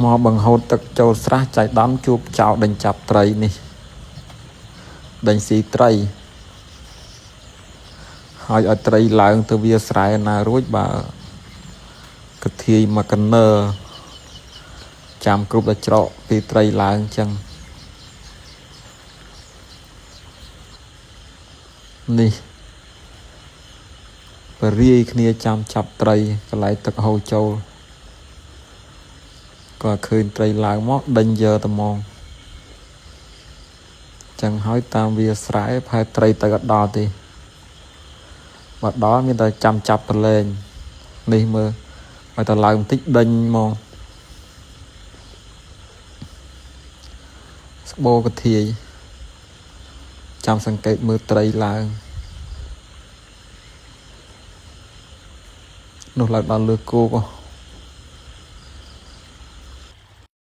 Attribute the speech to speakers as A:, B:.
A: មកបង្ហូតទឹកចូលស្រះចៃដន្យជួបចោលដេញចាប់ត្រីនេះដេញស៊ីត្រីហើយឲ្យត្រីឡើងទៅវាស្រែណារួចបើកធាយមកកណើចាំគ្រប់តែច្រកពីត្រីឡើងចឹងនេះបរិយាគ្នាចាំចាប់ត្រីកន្លែងទឹកហូរចូលក៏ឃើញត្រីឡើងមកដេញយកត្មងចឹងហើយតាមវាស្រែផែត្រីទៅអត់ដល់ទេបើដល់មានតែចាំចាប់ប្រឡែងនេះមើលឲ្យតែឡើងបន្តិចដេញមកស្បូរកធាយចាំសង្កេតមើលត្រីឡើងនោះឡើងដល់លើគោក